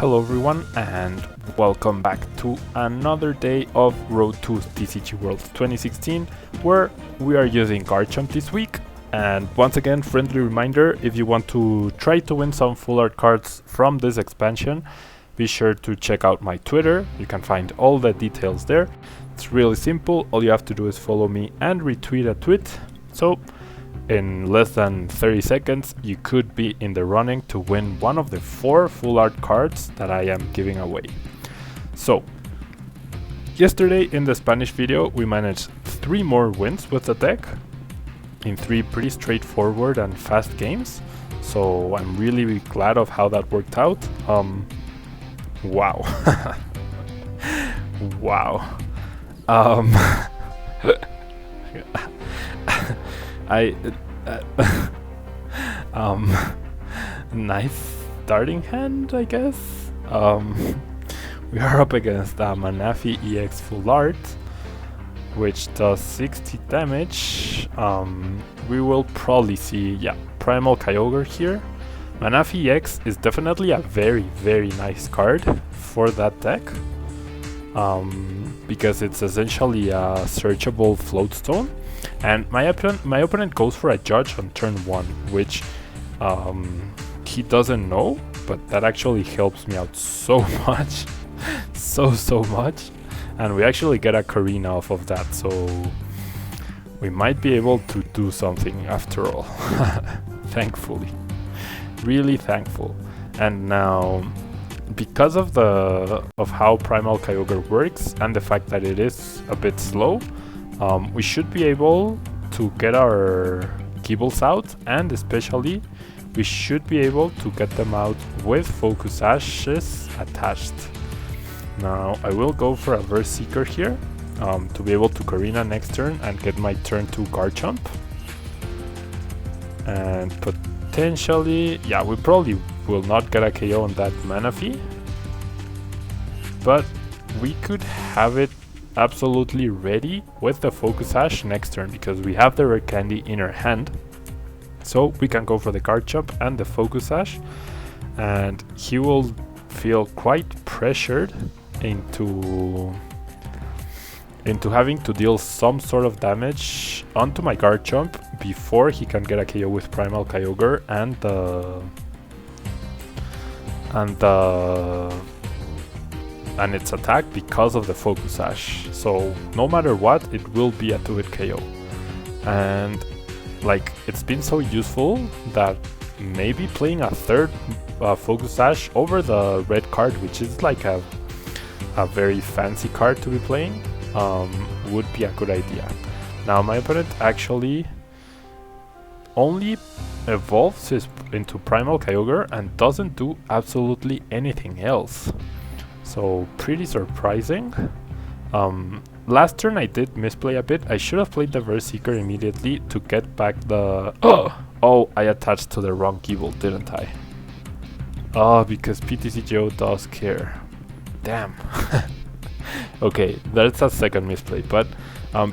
Hello everyone and welcome back to another day of Road to TCG World 2016 where we are using Garchomp this week. And once again, friendly reminder, if you want to try to win some full art cards from this expansion, be sure to check out my Twitter. You can find all the details there. It's really simple, all you have to do is follow me and retweet a tweet. So in less than 30 seconds, you could be in the running to win one of the 4 full art cards that I am giving away. So, yesterday in the Spanish video, we managed 3 more wins with the deck in 3 pretty straightforward and fast games. So I'm really glad of how that worked out. Wow. Wow. Nice starting hand, I guess. We are up against Manafi EX full art, which does 60 damage. We will probably see, Primal Kyogre here. Manafi EX is definitely a very nice card for that deck, because it's essentially a searchable floatstone. And my opponent goes for a judge on turn 1, which he doesn't know, but that actually helps me out so much. so much. And we actually get a Karina off of that, so we might be able to do something after all. Thankfully. Really thankful. And now, because of how Primal Kyogre works and the fact that it is a bit slow, we should be able to get our Kibbles out, and especially we should be able to get them out with Focus Sashes attached. Now I will go for a Verse Seeker here to be able to Karina next turn and get my turn 2 Garchomp. And potentially, we probably will not get a KO on that Manafi, but we could have it absolutely ready with the Focus Sash next turn, because we have the Rare Candy in our hand. So we can go for the Garchomp and the Focus Sash, and he will feel quite pressured into having to deal some sort of damage onto my Garchomp before he can get a KO with Primal Kyogre and its attack because of the Focus Sash. So no matter what, it will be a 2-hit KO. And like, it's been so useful that maybe playing a third Focus Sash over the red card, which is like a very fancy card to be playing, would be a good idea. Now my opponent actually only evolves into Primal Kyogre and doesn't do absolutely anything else. So pretty surprising. Last turn I did misplay a bit. I should have played the Verse Seeker immediately to get back the... Oh, I attached to the wrong Kibble, didn't I? Oh, because PTCGO does care. Damn. Okay, that's a second misplay, but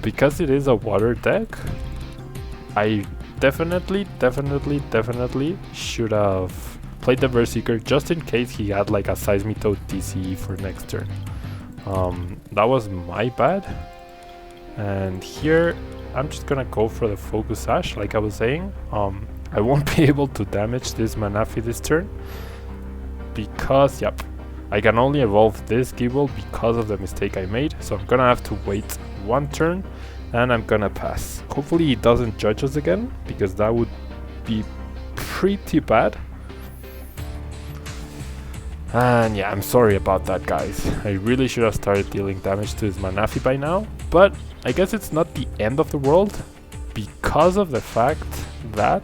because it is a water deck, I definitely should have played the Verse Seeker just in case he had like a Seismitoad DCE for next turn. That was my bad. And here I'm just gonna go for the Focus Sash, like I was saying. I won't be able to damage this Manafi this turn because, I can only evolve this Gible because of the mistake I made. So I'm gonna have to wait 1 turn and I'm gonna pass. Hopefully he doesn't judge us again, because that would be pretty bad. And I'm sorry about that, guys. I really should have started dealing damage to his Manafi by now, but I guess it's not the end of the world because of the fact that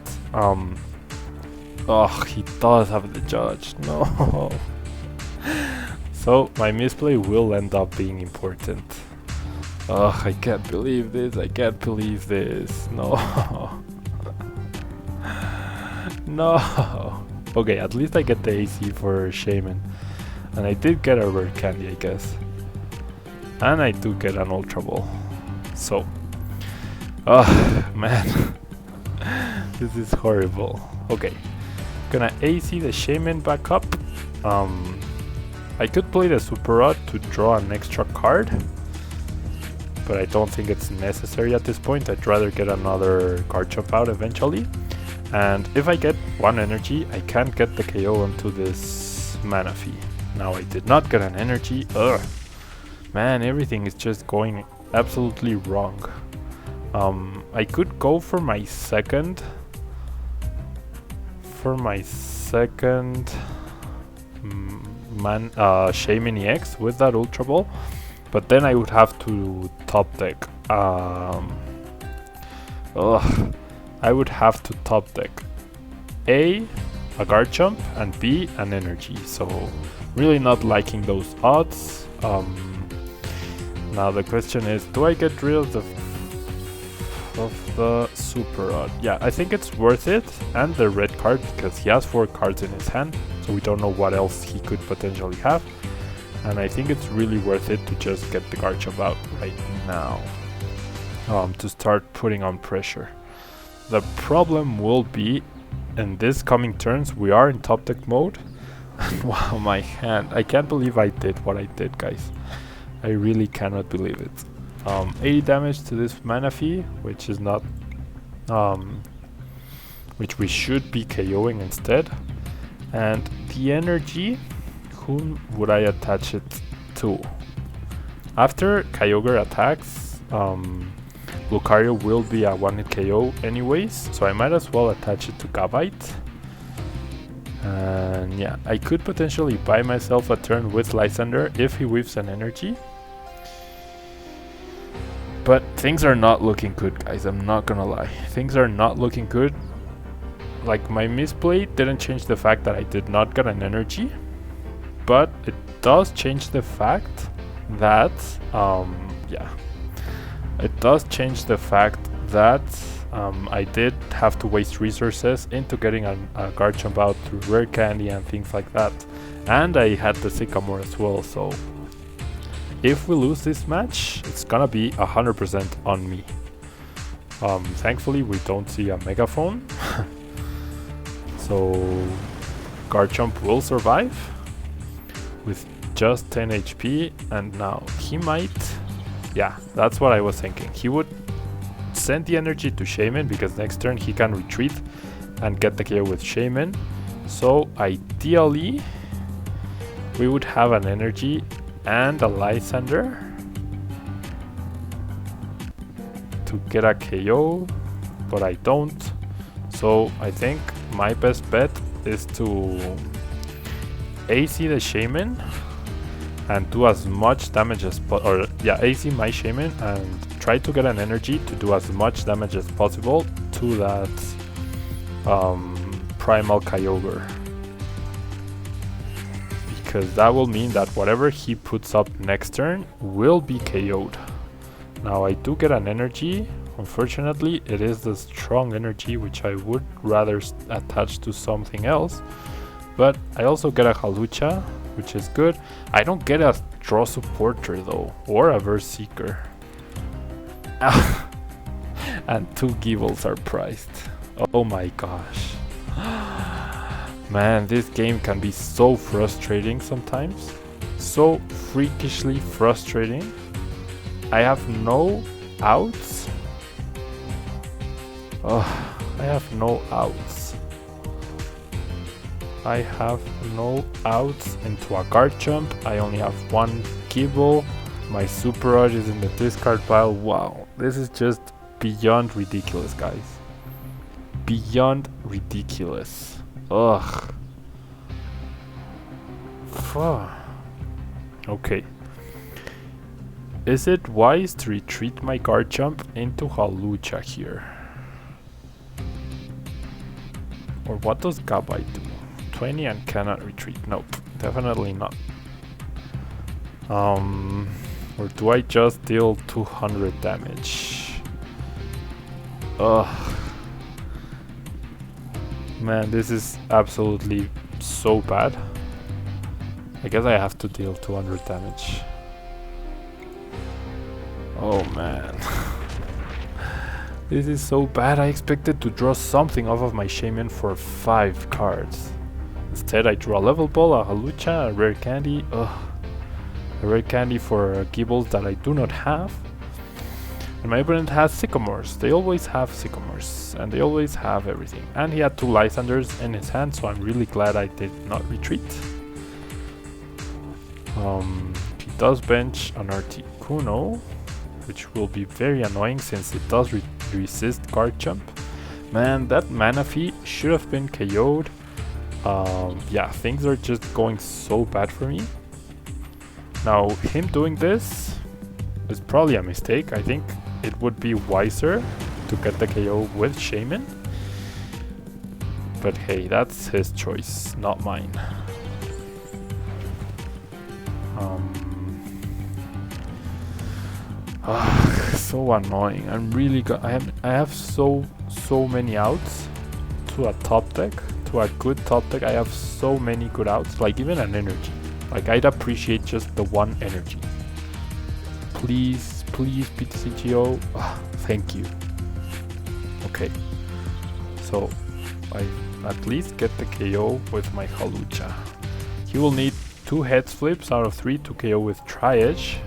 he does have the judge. No. So my misplay will end up being important. I can't believe this. No. No. Okay, at least I get the AC for Shaymin. And I did get a Rare Candy, I guess. And I do get an Ultra Ball. So, man. This is horrible. Okay, gonna AC the Shaymin back up. I could play the Super Rod to draw an extra card, but I don't think it's necessary at this point. I'd rather get another Garchomp out eventually. And if I get one energy, I can't get the KO onto this Manaphy. Now I did not get an energy. Ugh. Man, everything is just going absolutely wrong. I could go for my second. Shaymin EX with that Ultra Ball, but then I would have to top deck. I would have to top deck A Garchomp, and B an energy. So really not liking those odds. Now the question is, do I get rid of the Super Rod? Yeah, I think it's worth it, and the red card, because he has 4 cards in his hand, so we don't know what else he could potentially have. And I think it's really worth it to just get the Garchomp out right now, to start putting on pressure. The problem will be, in this coming turns, we are in top deck mode. Wow, my hand. I can't believe I did what I did, guys. I really cannot believe it. 80 damage to this Manaphy, which is not... which we should be KOing instead. And the energy, whom would I attach it to? After Kyogre attacks, Lucario will be a one-hit KO anyways, so I might as well attach it to Gabite. And yeah, I could potentially buy myself a turn with Lysander if he weaves an energy. But things are not looking good, guys, I'm not gonna lie. Things are not looking good. Like, my misplay didn't change the fact that I did not get an energy, but it does change the fact that, it does change the fact that I did have to waste resources into getting a Garchomp out through Rare Candy and things like that. And I had the Sycamore as well, so if we lose this match, it's gonna be 100% on me. Thankfully, we don't see a Megaphone. So Garchomp will survive with just 10 HP, and now he might... Yeah, that's what I was thinking. He would send the energy to Shaymin, because next turn he can retreat and get the KO with Shaymin. So ideally, we would have an energy and a Lysander to get a KO, but I don't. So I think my best bet is to AC the Shaymin and do as much damage as AC my Shaymin and try to get an energy to do as much damage as possible to that Primal Kyogre. Because that will mean that whatever he puts up next turn will be KO'd. Now I do get an energy. Unfortunately, it is the strong energy, which I would rather attach to something else. But I also get a Hawlucha, which is good. I don't get a Draw Supporter though, or a Verse Seeker. And 2 Gibles are priced. Oh my gosh. Man, this game can be so frustrating sometimes. So freakishly frustrating. I have no outs. Oh, I have no outs. I have no outs into a Garchomp. I only have 1 Gibble. My Super Rod is in the discard pile. Wow, this is just beyond ridiculous, guys. Beyond ridiculous. Ugh. Okay. Is it wise to retreat my Garchomp into Hawlucha here? Or what does Gabite do? 20 and cannot retreat. Nope, definitely not. Or do I just deal 200 damage? Ugh. Man, this is absolutely so bad. I guess I have to deal 200 damage. Oh man. This is so bad. I expected to draw something off of my Shaymin for 5 cards. Instead I draw a level ball, a Hawlucha, a rare candy. Ugh. A rare candy for Gibbles that I do not have. And my opponent has Sycamores. They always have Sycamores. And they always have everything. And he had 2 Lysanders in his hand, so I'm really glad I did not retreat. He does bench an Articuno, which will be very annoying since it does resist Garchomp. Man, that Manaphy should have been KO'd. Yeah, things are just going so bad for me. Now, him doing this is probably a mistake. I think it would be wiser to get the KO with Shaymin. But hey, that's his choice, not mine. So annoying. I'm really I have so many outs to a top deck, to a good top deck. I have so many good outs, like even an energy. Like I'd appreciate just the 1 energy. Please, please PTCGO. Thank you. Okay. So I at least get the KO with my Hawlucha. He will need 2 heads flips out of 3 to KO with Tri-Edge.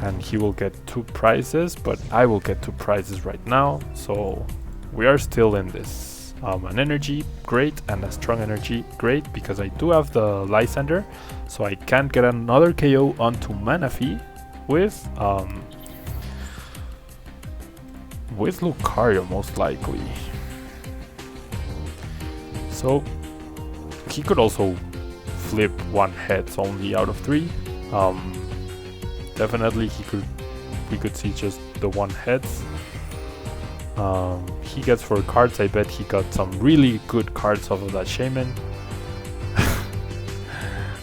And he will get 2 prizes, but I will get 2 prizes right now. So we are still in this. An energy, great, and a strong energy, great, because I do have the Lysander, so I can get another KO onto Manaphy with Lucario most likely. So he could also flip 1 heads only out of 3. Definitely we could see just the 1 heads. He gets 4 cards. I bet he got some really good cards off of that Shaymin.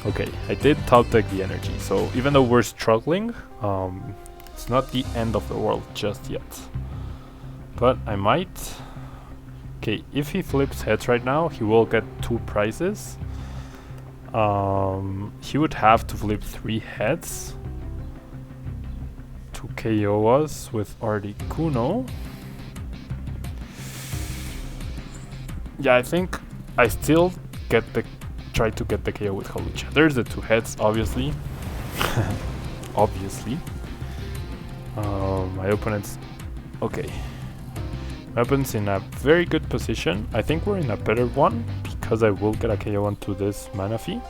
Okay, I did top deck the energy, so even though we're struggling, it's not the end of the world just yet. But I might... Okay, if he flips heads right now, he will get 2 prizes. He would have to flip 3 heads to KO us with Articuno. Yeah, I think I still try to get the KO with Hawlucha. There's the 2 heads, obviously. Obviously. My opponent's... Okay. My opponent's in a very good position. I think we're in a better one because I will get a KO onto this Manaphy.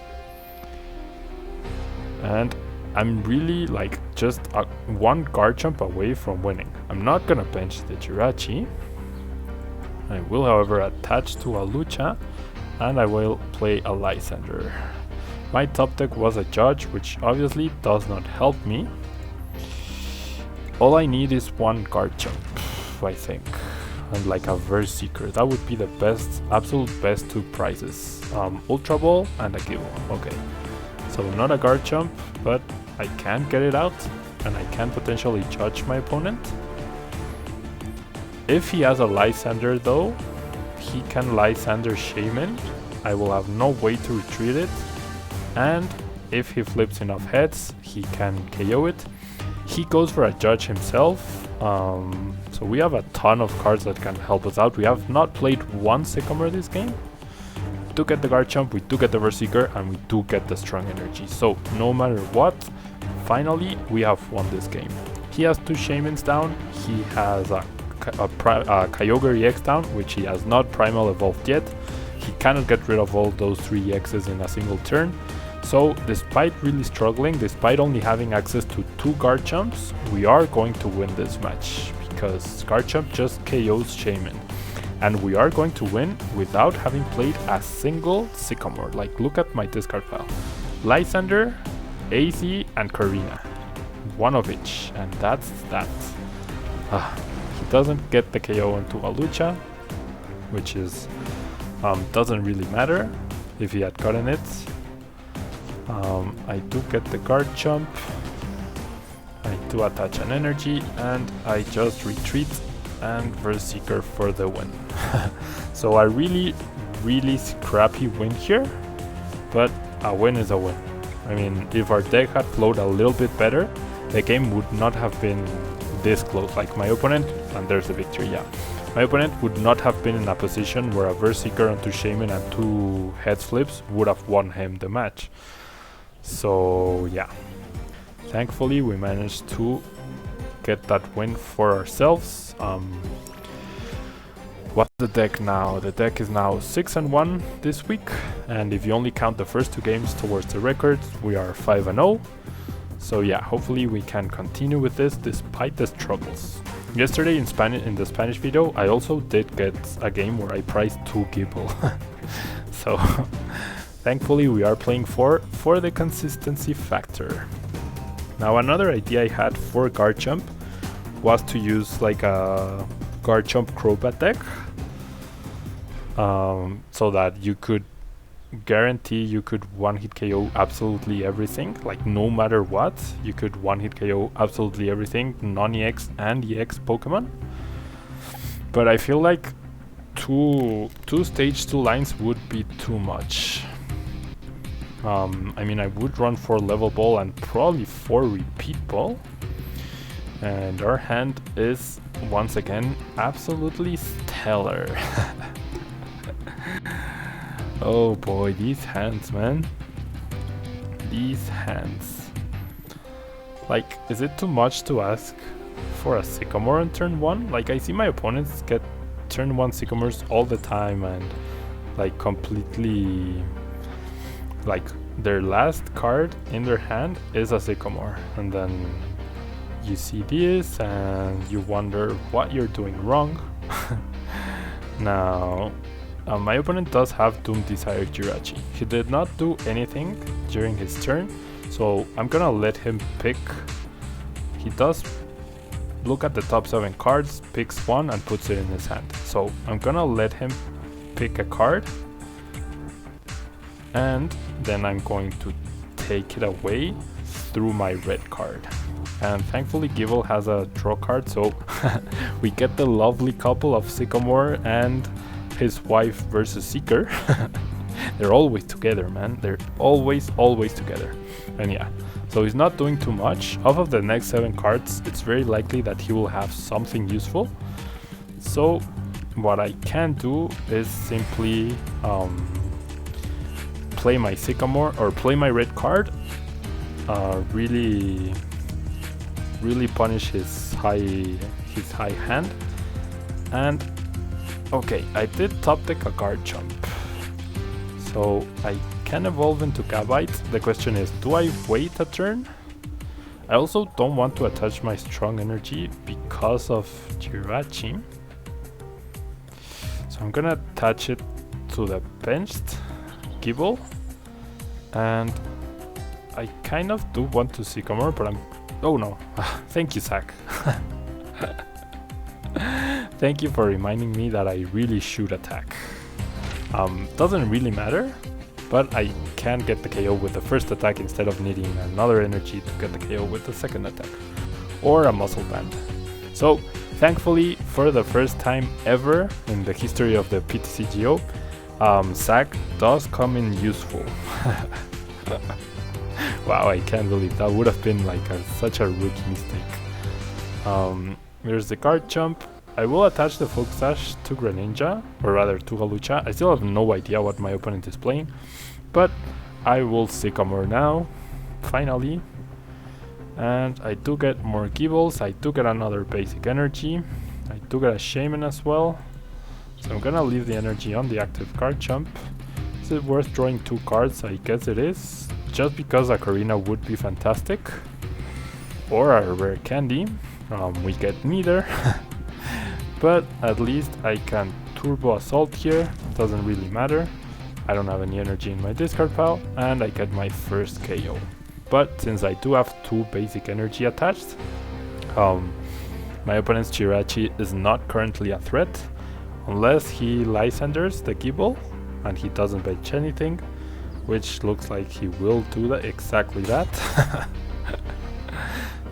And I'm really like just 1 Garchomp away from winning. I'm not gonna bench the Jirachi. I will, however, attach to a Lucha, and I will play a Lysander. My top deck was a Judge, which obviously does not help me. All I need is 1 Garchomp, I think, and like a Verseeker. That would be the best, absolute best 2 prizes. Ultra Ball and a Gible. Okay, so not a Garchomp, but I can get it out, and I can potentially judge my opponent. If he has a Lysander though, he can Lysander Shaymin. I will have no way to retreat it. And if he flips enough heads, he can KO it. He goes for a Judge himself. So we have a ton of cards that can help us out. We have not played 1 Sycamore this game. We do get the Garchomp, we do get the Verseeker, and we do get the strong energy. So no matter what, finally we have won this game. He has 2 Shaymins down. He has a Kyogre EX down, which he has not Primal evolved yet. He cannot get rid of all those 3 EXs in a single turn. So despite really struggling, despite only having access to 2 Garchomps, we are going to win this match because Garchomp just KOs Shaymin. And we are going to win without having played a single Sycamore. Like, look at my discard pile. Lysander, AZ, and Karina. 1 of each, and that's that. He doesn't get the KO onto Hawlucha, which is doesn't really matter if he had gotten it. I do get the Garchomp. I do attach an energy, and I just retreat and Verseeker for the win. So a really crappy win here, but a win is a win. I mean, if our deck had flowed a little bit better, the game would not have been this close. Like my opponent, and there's the victory, yeah. my opponent would not have been in a position where a Berserker onto Shaymin and 2 heads flips would have won him the match. So yeah, thankfully we managed to get that win for ourselves. What's the deck now? The deck is now 6-1 this week, and if you only count the first 2 games towards the record, we are 5-0. So yeah, hopefully we can continue with this despite the struggles. Yesterday in the Spanish video, I also did get a game where I priced 2 Gibble. So thankfully we are playing 4 for the consistency factor. Now another idea I had for Garchomp was to use like a Garchomp Crobat deck, so that you could guarantee you could one-hit KO absolutely everything, like no matter what, you could one-hit KO absolutely everything, non-EX and EX Pokemon. But I feel like two stage 2 lines would be too much. I mean, I would run 4 level ball and probably 4 repeat ball. And our hand is once again absolutely stellar. Oh boy, these hands, man. These hands. Like, is it too much to ask for a Sycamore on turn 1? Like, I see my opponents get turn 1 Sycamores all the time and like completely, like their last card in their hand is a Sycamore, and then you see this and you wonder what you're doing wrong. Now, my opponent does have Doom Desire Jirachi. He did not do anything during his turn, so I'm gonna let him pick. He does look at the top 7 cards, picks 1 and puts it in his hand. So I'm gonna let him pick a card, and then I'm going to take it away through my red card. And thankfully Gible has a draw card, so we get the lovely couple of Sycamore and his wife versus Seeker. They're always together, man. They're always together. And yeah, so he's not doing too much. Off of the next 7 cards, it's very likely that he will have something useful. So what I can do is simply play my Sycamore or play my red card, really punish his high hand. And okay, I did top deck a Garchomp, so I can evolve into Gabite. The question is, do I wait a turn? I also don't want to attach my strong energy because of Jirachi, so I'm gonna attach it to the benched Gible, and I kind of do want to Sycamore, but oh no. Thank you, Zach. Thank you for reminding me that I really should attack. Doesn't really matter, but I can get the KO with the first attack instead of needing another energy to get the KO with the second attack, or a muscle band. So thankfully, for the first time ever in the history of the PTCGO, Zach does come in useful. Wow, I can't believe that would have been like such a rookie mistake. There's the Garchomp. I will attach the Folk Sash to Greninja, or rather to Hawlucha. I still have no idea what my opponent is playing, but I will Sycamore now, finally. And I do get more Gibles, I do get another basic energy, I do get a Shaymin as well. So I'm gonna leave the energy on the active Garchomp. Is it worth drawing 2 cards? I guess it is. Just because a Ocarina would be fantastic, or a rare candy. We get neither. But at least I can Turbo Assault here, doesn't really matter. I don't have any energy in my discard pile, and I get my first KO. But since I do have 2 basic energy attached, my opponent's Jirachi is not currently a threat, unless he Lysanders the Gible, and he doesn't bench anything, which looks like he will do exactly that.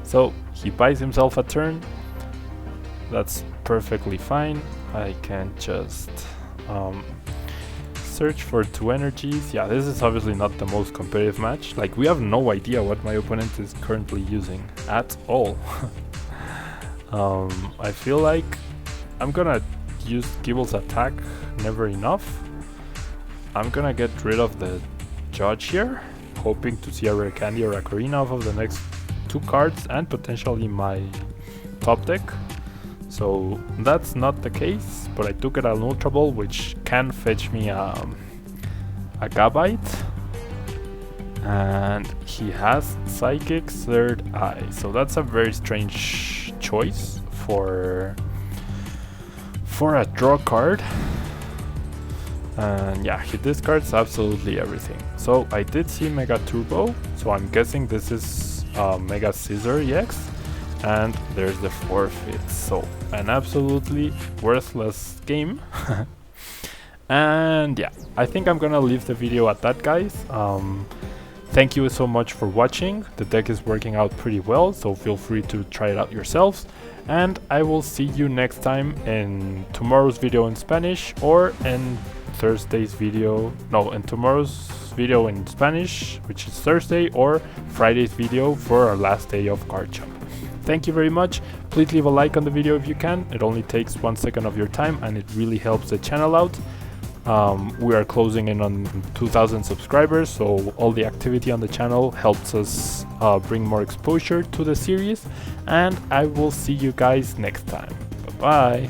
So he buys himself a turn. That's perfectly fine. I can just search for 2 energies. Yeah, this is obviously not the most competitive match. Like, we have no idea what my opponent is currently using at all. I feel like I'm gonna used Gibble's attack never enough. I'm gonna get rid of the Judge here, hoping to see a Rare Candy or a Karina off of the next 2 cards and potentially my top deck. So that's not the case, but I do get an Ultra Ball, which can fetch me a Gabite. And he has Psychic Third Eye, so that's a very strange choice for a draw card. And yeah, he discards absolutely everything. So I did see Mega Turbo, so I'm guessing this is Mega Scissor EX. And there's the forfeit, so an absolutely worthless game. And yeah, I think I'm gonna leave the video at that, guys. Thank you so much for watching. The deck is working out pretty well, so feel free to try it out yourselves. And I will see you next time in tomorrow's video in Spanish, or in Thursday's video, no, in tomorrow's video in Spanish, which is Thursday, or Friday's video for our last day of Garchomp. Thank you very much. Please leave a like on the video if you can. It only takes 1 second of your time and it really helps the channel out. We are closing in on 2,000 subscribers, so all the activity on the channel helps us bring more exposure to the series. And I will see you guys next time. Bye bye.